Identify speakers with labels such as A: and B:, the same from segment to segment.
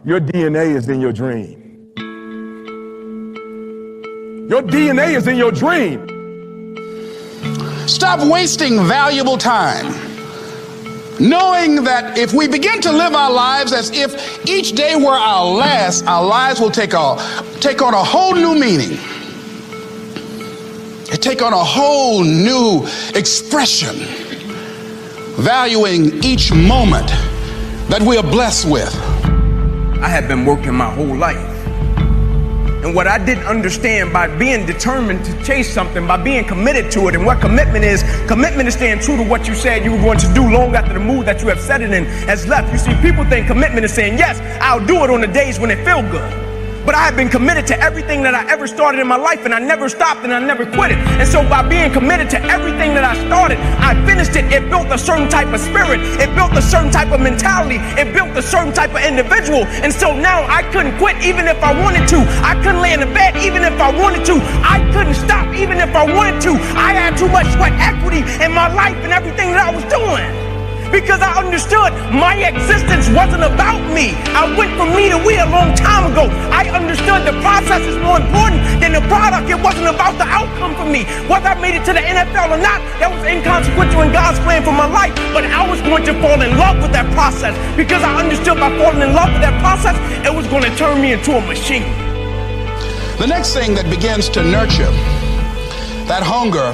A: Your DNA is in your dream. Your DNA is in your dream.
B: Stop wasting valuable time, knowing that if we begin to live our lives as if each day were our last, our lives will take on a whole new meaning. It take on a whole new expression, valuing each moment that we are blessed with.
C: I had been working my whole life. And what I didn't understand, by being determined to chase something, by being committed to it, and what commitment is staying true to what you said you were going to do long after the mood that you have set it in has left. You see, people think commitment is saying, yes, I'll do it on the days when it feel good. But I have been committed to everything that I ever started in my life, and I never stopped and I never quit it. And so by being committed to everything that I started, I finished it. It built a certain type of spirit. It built a certain type of mentality. It built a certain type of individual. And so now I couldn't quit even if I wanted to. I couldn't lay in the bed even if I wanted to. I couldn't stop even if I wanted to. I had too much sweat equity in my life and everything that I was doing. Because I understood my existence wasn't about me. I went from me to we a long time ago. I understood the process is more important than the product. It wasn't about the outcome for me. Whether I made it to the NFL or not, that was inconsequential in God's plan for my life. But I was going to fall in love with that process, because I understood by falling in love with that process, it was going to turn me into a machine.
B: The next thing that begins to nurture that hunger,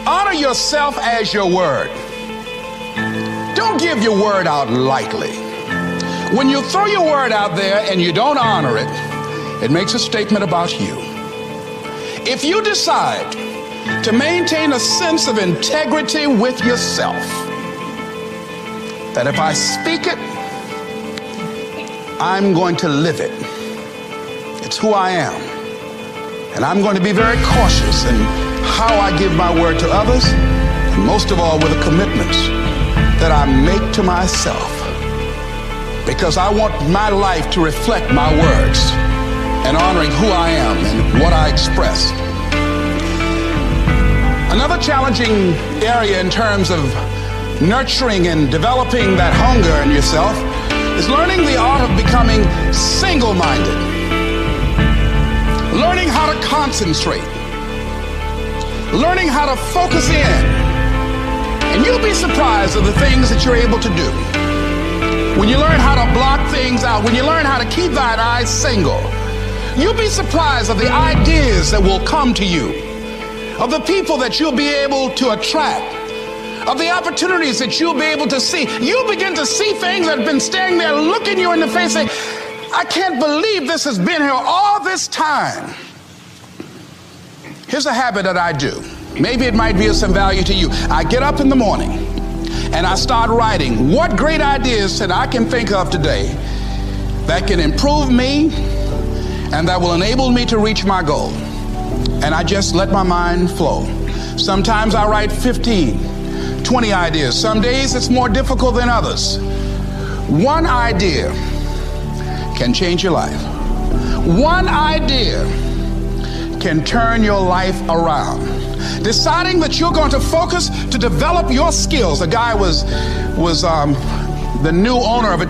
B: honor yourself as your word. Don't give your word out lightly. When you throw your word out there and you don't honor it, it makes a statement about you. If you decide to maintain a sense of integrity with yourself, that if I speak it, I'm going to live it. It's who I am. And I'm going to be very cautious in how I give my word to others, and most of all with the commitments that I make to myself, because I want my life to reflect my words and honoring who I am and what I express. Another challenging area in terms of nurturing and developing that hunger in yourself is learning the art of becoming single-minded, learning how to concentrate, learning how to focus in. And you'll be surprised at the things that you're able to do. When you learn how to block things out, when you learn how to keep thine eyes single, you'll be surprised of the ideas that will come to you, of the people that you'll be able to attract, of the opportunities that you'll be able to see. You'll begin to see things that have been standing there looking you in the face saying, I can't believe this has been here all this time. Here's a habit that I do. Maybe it might be of some value to you. I get up in the morning and I start writing what great ideas that I can think of today that can improve me and that will enable me to reach my goal. And I just let my mind flow. Sometimes I write 15, 20 ideas. Some days it's more difficult than others. One idea can change your life. One idea can turn your life around. Deciding that you're going to focus to develop your skills. A guy was the new owner of a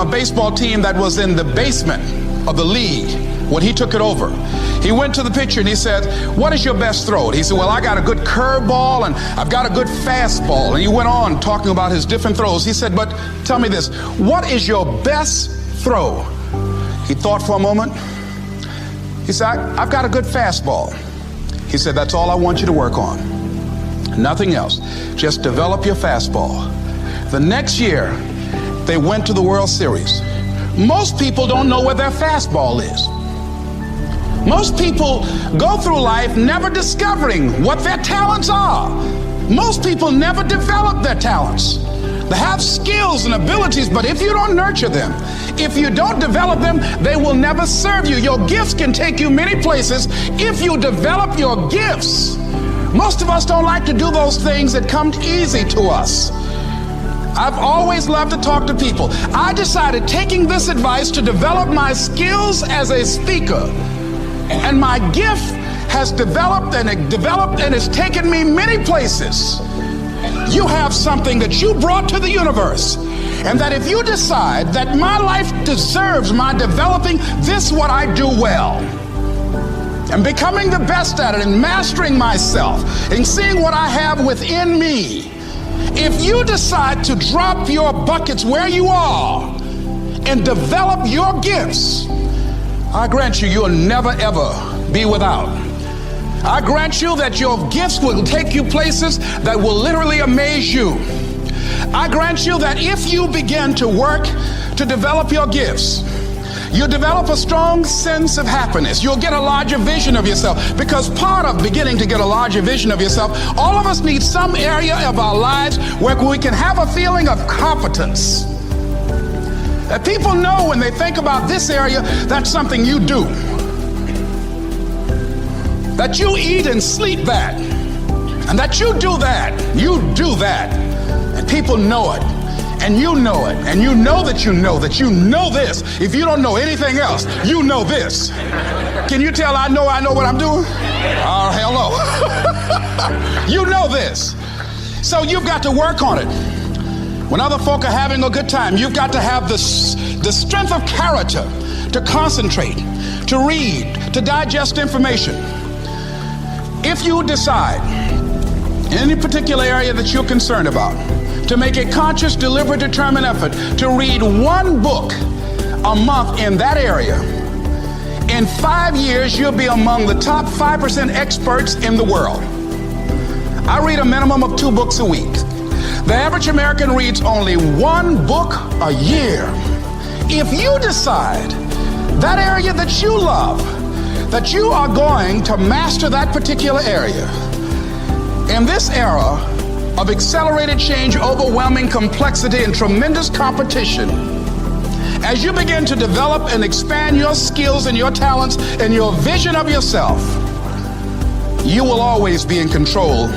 B: baseball team that was in the basement of the league when he took it over. He went to the pitcher and he said, what is your best throw? He said, well, I got a good curveball and I've got a good fastball. And he went on talking about his different throws. He said, but tell me this, what is your best throw? He thought for a moment. He said, I've got a good fastball. He said, that's all I want you to work on. Nothing else. Just develop your fastball. The next year, they went to the World Series. Most people don't know where their fastball is. Most people go through life never discovering what their talents are. Most people never develop their talents. They have skills and abilities, but if you don't nurture them, if you don't develop them, they will never serve you. Your gifts can take you many places if you develop your gifts. Most of us don't like to do those things that come easy to us. I've always loved to talk to people. I decided, taking this advice, to develop my skills as a speaker. And my gift has developed and it's taken me many places. You have something that you brought to the universe. And that if you decide that my life deserves my developing this what I do well, and becoming the best at it, and mastering myself, and seeing what I have within me, if you decide to drop your buckets where you are and develop your gifts, I grant you, you'll never ever be without. I grant you that your gifts will take you places that will literally amaze you. I grant you that if you begin to work to develop your gifts, you'll develop a strong sense of happiness. You'll get a larger vision of yourself, because part of beginning to get a larger vision of yourself, all of us need some area of our lives where we can have a feeling of competence. That people know when they think about this area, that's something you do. That you eat and sleep that. And that you do that. You do that. And people know it. And you know it. And you know that you know that you know this. If you don't know anything else, you know this. Can you tell I know what I'm doing? Oh, hell no. You know this. So you've got to work on it. When other folk are having a good time, you've got to have the strength of character to concentrate, to read, to digest information. If you decide in any particular area that you're concerned about, to make a conscious, deliberate, determined effort to read one book a month in that area, in 5 years, you'll be among the top 5% experts in the world. I read a minimum of 2 books a week. The average American reads only 1 book a year. If you decide that area that you love, that you are going to master that particular area, in this era of accelerated change, overwhelming complexity, and tremendous competition, as you begin to develop and expand your skills and your talents and your vision of yourself, you will always be in control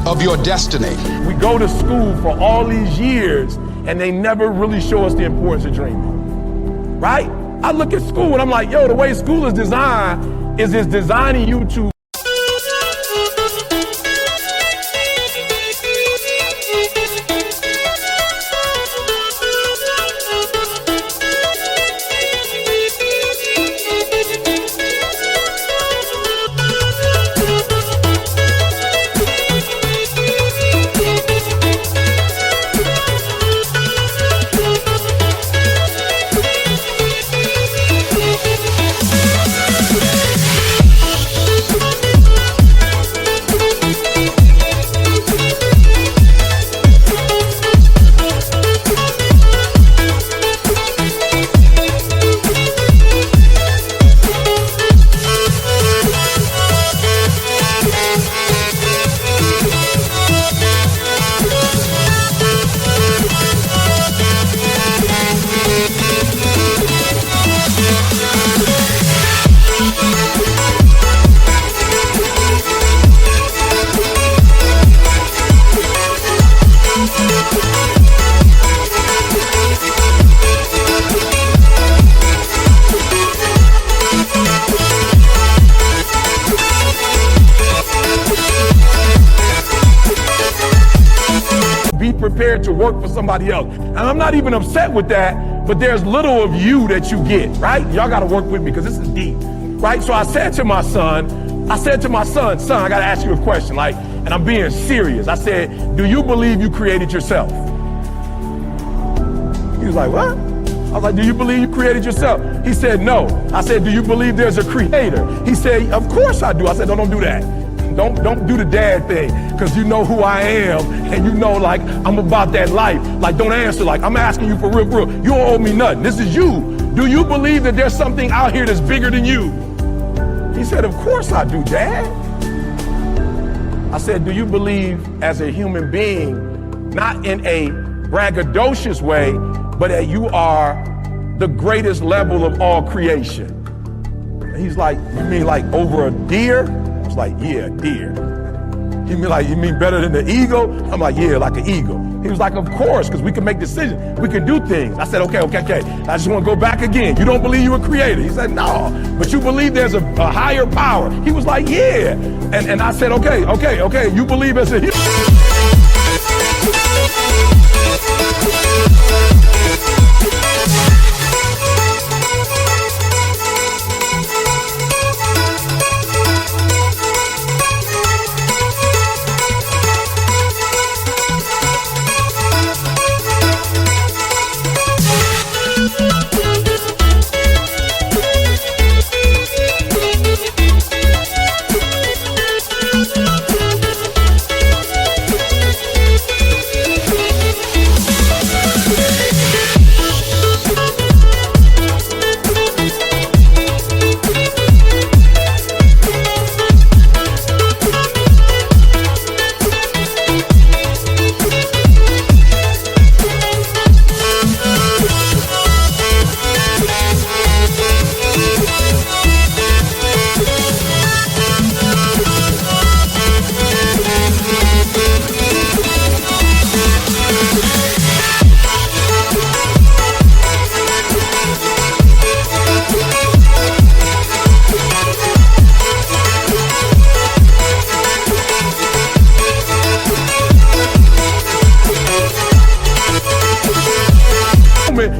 B: of your destiny.
A: We go to school for all these years and they never really show us the importance of dreaming, right? I look at school and I'm like, yo, the way school is designed is it's designing you to prepared to work for somebody else. And I'm not even upset with that, but there's little of you that you get, right? Y'all got to work with me because this is deep, right? So I said to my son, son, I got to ask you a question, like, and I'm being serious. I said, do you believe you created yourself? He was like, what? I was like, do you believe you created yourself? He said, no. I said, do you believe there's a creator? He said, of course I do. I said, no, don't do that. Don't do the dad thing, because you know who I am, and you know, like, I'm about that life. Like, don't answer like, I'm asking you for real. You don't owe me nothing. This is you. Do you believe that there's something out here that's bigger than you? He said, of course I do, Dad. I said, do you believe as a human being, not in a braggadocious way, but that you are the greatest level of all creation? And he's like, you mean like over a deer? I was like, yeah, deer. He mean like, you mean better than the eagle? I'm like, yeah, like an eagle. He was like, of course, because we can make decisions. We can do things. I said, okay. I just want to go back again. You don't believe you were created? He said, no, but you believe there's a higher power. He was like, yeah. And I said, okay. You believe as a human.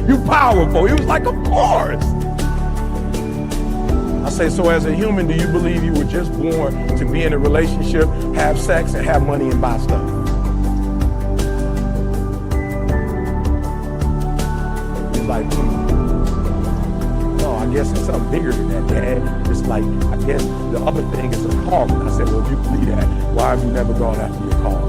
A: You powerful. He was like, of course. I say, so as a human, do you believe you were just born to be in a relationship, have sex, and have money and buy stuff? He's like, no, I guess it's something bigger than that, Dad. It's like, I guess the other thing is a car. And I said, well, if you believe that, why have you never gone after your car?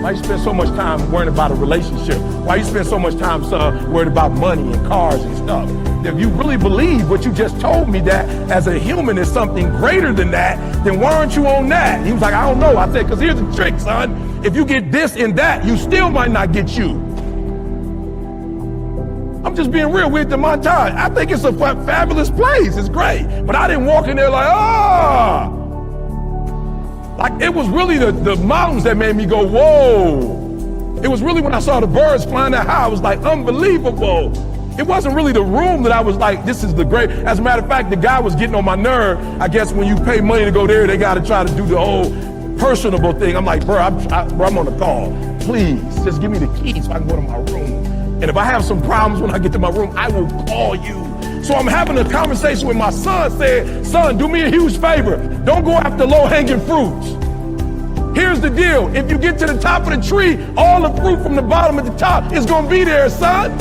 A: Why you spend so much time worrying about a relationship? Why you spend so much time, son, worried about money and cars and stuff? If you really believe what you just told me, that as a human is something greater than that, then why aren't you on that? He was like, I don't know. I said, because here's the trick, son. If you get this and that, you still might not get you. I'm just being real with the montage. I think it's a fabulous place. It's great. But I didn't walk in there like, ah. Like, it was really the mountains that made me go, whoa. It was really when I saw the birds flying that high, I was like, unbelievable. It wasn't really the room that I was like, this is the great. As a matter of fact, the guy was getting on my nerve. I guess when you pay money to go there, they got to try to do the whole personable thing. I'm like, bro, I'm on the call. Please, just give me the keys so I can go to my room. And if I have some problems when I get to my room, I will call you. So I'm having a conversation with my son, saying, son, do me a huge favor. Don't go after low-hanging fruits. Here's the deal. If you get to the top of the tree, all the fruit from the bottom at the top is going to be there, son.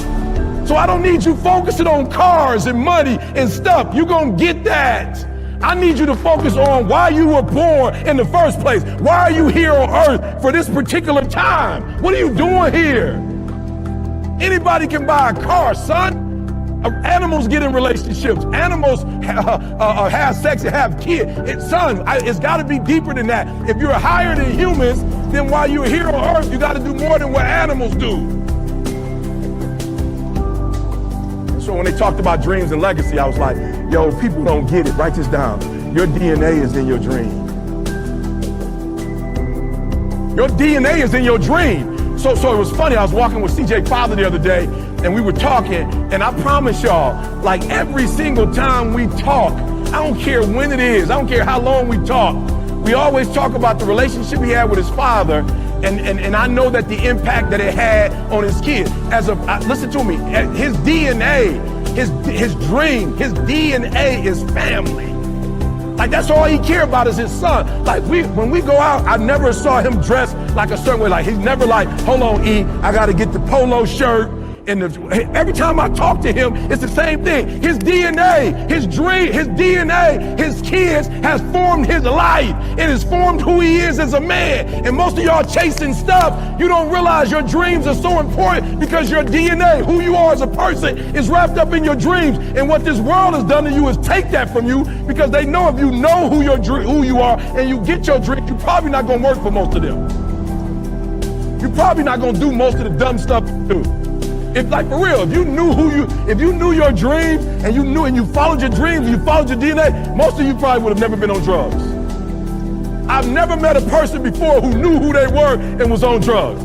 A: So I don't need you focusing on cars and money and stuff. You're going to get that. I need you to focus on why you were born in the first place. Why are you here on earth for this particular time? What are you doing here? Anybody can buy a car, son. Animals get in relationships. Animals have sex and have kids. It's got to be deeper than that. If you're higher than humans, then while you're here on earth, you got to do more than what animals do. So when they talked about dreams and legacy, I was like, yo, people don't get it. Write this down. Your DNA is in your dream. Your DNA is in your dream. So it was funny. I was walking with CJ Father the other day, and we were talking, and I promise y'all, like every single time we talk, I don't care when it is, I don't care how long we talk, we always talk about the relationship he had with his father, and I know that the impact that it had on his kids. Listen to me, his DNA, his dream, his DNA is family. Like, that's all he cared about is his son. Like, when we go out, I never saw him dressed like a certain way. Like, he's never like, hold on, E, I got to get the polo shirt. Every time I talk to him, it's the same thing. His DNA, his dream, his DNA, his kids has formed his life. It has formed who he is as a man. And most of y'all chasing stuff, you don't realize your dreams are so important because your DNA, who you are as a person, is wrapped up in your dreams. And what this world has done to you is take that from you, because they know if you know who you are and you get your dreams, you're probably not going to work for most of them. You're probably not going to do most of the dumb stuff you do. If, like, for real, if you knew your dreams and you followed your dreams and you followed your DNA, most of you probably would have never been on drugs. I've never met a person before who knew who they were and was on drugs.